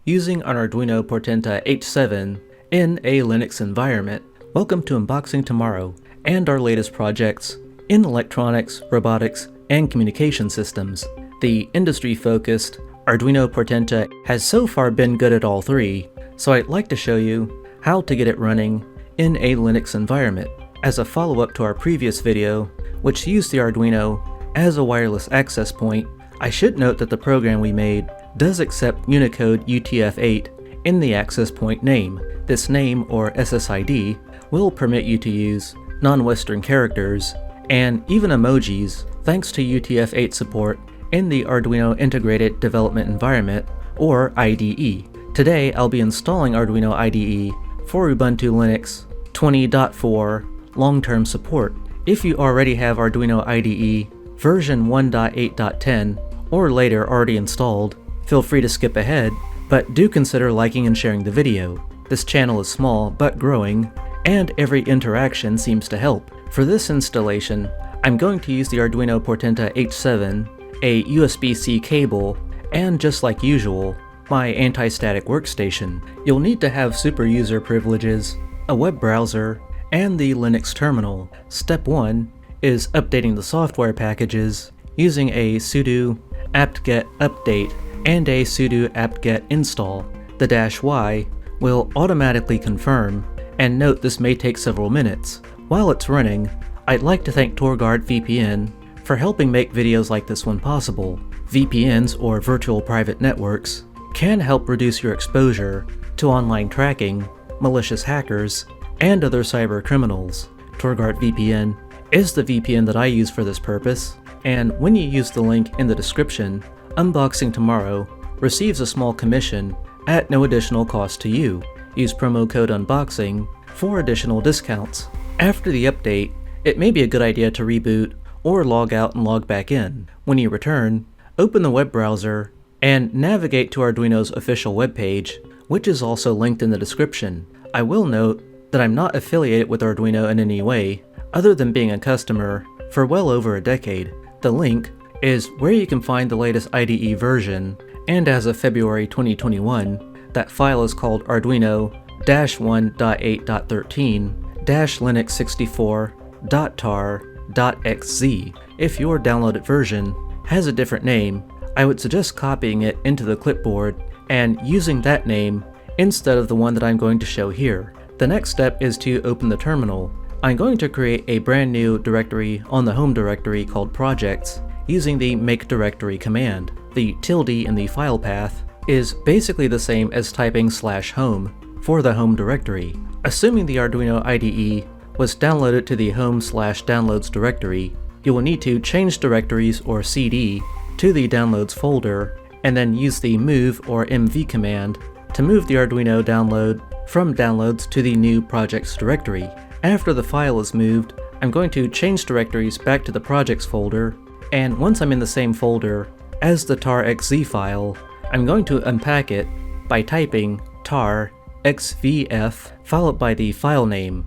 using an Arduino Portenta H7 in a Linux environment. Welcome to Unboxing Tomorrow and our latest projects in electronics, robotics, and communication systems. The industry-focused Arduino Portenta has so far been good at all three, so I'd like to show you how to get it running in a Linux environment. As a follow-up to our previous video, which used the Arduino as a wireless access point, I should note that the program we made does accept Unicode UTF-8 in the access point name. This name, or SSID, will permit you to use non-Western characters and even emojis thanks to UTF-8 support in the Arduino Integrated Development Environment, or IDE. Today I'll be installing Arduino IDE for Ubuntu Linux 20.4 long-term support. If you already have Arduino IDE version 1.8.10 or later already installed, feel free to skip ahead, but do consider liking and sharing the video. This channel is small but growing, and every interaction seems to help. For this installation, I'm going to use the Arduino Portenta H7, a USB-C cable, and just like usual, my anti-static workstation. You'll need to have super user privileges, a web browser, and the Linux terminal. Step 1 is updating the software packages using a sudo apt-get update and a sudo apt-get install. The -y will automatically confirm, and note this may take several minutes. While it's running, I'd like to thank TorGuard VPN for helping make videos like this one possible. VPNs, or virtual private networks, can help reduce your exposure to online tracking, malicious hackers, and other cyber criminals. TorGuard VPN is the VPN that I use for this purpose, and when you use the link in the description, Unboxing Tomorrow receives a small commission at no additional cost to you. Use promo code UNBOXING for additional discounts. After the update, it may be a good idea to reboot or log out and log back in. When you return, open the web browser and navigate to Arduino's official webpage, which is also linked in the description. I will note that I'm not affiliated with Arduino in any way, other than being a customer for well over a decade. The link is where you can find the latest IDE version, and as of February 2021, that file is called Arduino-1.8.13-linux64.tar.xz. If your downloaded version has a different name, I would suggest copying it into the clipboard and using that name instead of the one that I'm going to show here. The next step is to open the terminal. I'm going to create a brand new directory on the home directory called projects using the make directory command. The tilde in the file path is basically the same as typing /home for the home directory. Assuming the Arduino IDE was downloaded to the home/downloads directory, you will need to change directories, or CD, to the downloads folder, and then use the move, or mv command to move the Arduino download from downloads to the new projects directory. After the file is moved, I'm going to change directories back to the projects folder, and once I'm in the same folder as the tar.xz file, I'm going to unpack it by typing tar.xvf followed by the file name.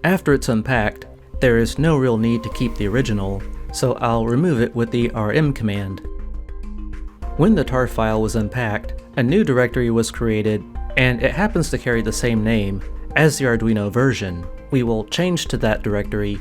After it's unpacked, there is no real need to keep the original, so I'll remove it with the rm command. When the tar file was unpacked, a new directory was created, and it happens to carry the same name as the Arduino version. We will change to that directory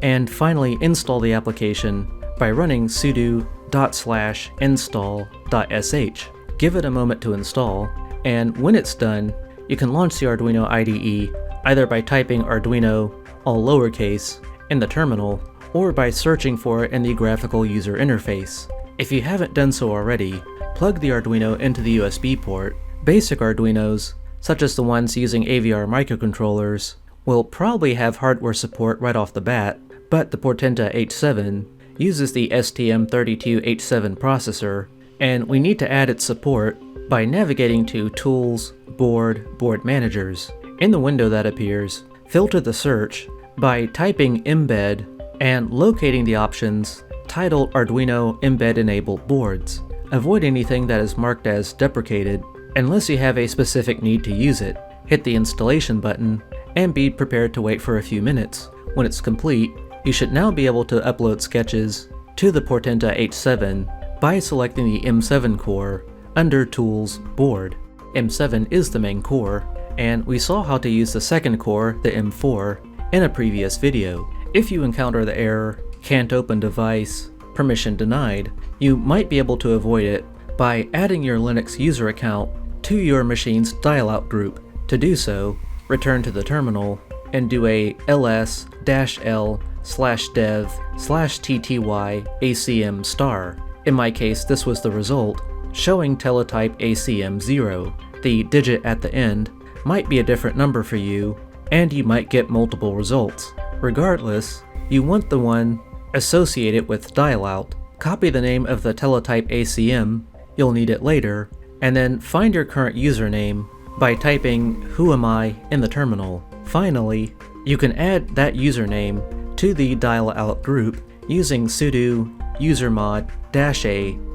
and finally install the application by running sudo./install.sh. Give it a moment to install, and when it's done, you can launch the Arduino IDE either by typing Arduino, all lowercase, in the terminal, or by searching for it in the graphical user interface. If you haven't done so already, plug the Arduino into the USB port. Basic Arduinos, such as the ones using AVR microcontrollers, will probably have hardware support right off the bat, but the Portenta H7 uses the STM32H7 processor, and we need to add its support by navigating to Tools, Board Managers. In the window that appears, filter the search by typing embed and locating the options titled Arduino Embed Enabled Boards. Avoid anything that is marked as deprecated unless you have a specific need to use it. Hit the installation button and be prepared to wait for a few minutes. When it's complete, you should now be able to upload sketches to the Portenta H7 by selecting the M7 core under Tools, Board. M7 is the main core, and we saw how to use the second core, the M4, in a previous video. If you encounter the error, can't open device, permission denied, you might be able to avoid it by adding your Linux user account to your machine's dial-out group. To do so, return to the terminal and do a ls-l/dev/tty-acm*. In my case, this was the result, showing teletype ACM0. The digit at the end might be a different number for you, and you might get multiple results. Regardless, you want the one associated with dial-out. Copy the name of the teletype ACM, you'll need it later, and then find your current username by typing whoami in the terminal. Finally, you can add that username to the dial-out group using sudo usermod -a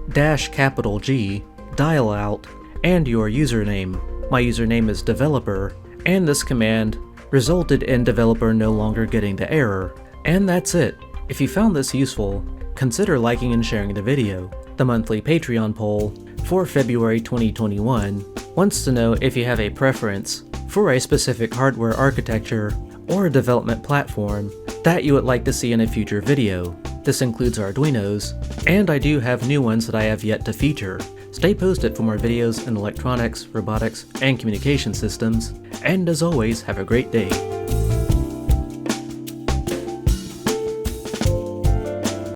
-G dial-out and your username. My username is developer, and this command resulted in developer no longer getting the error. And that's it. If you found this useful, consider liking and sharing the video. The monthly Patreon poll for February 2021 wants to know if you have a preference for a specific hardware architecture or development platform that you would like to see in a future video. This includes Arduinos, and I do have new ones that I have yet to feature. Stay posted for more videos in electronics, robotics, and communication systems, and as always, have a great day.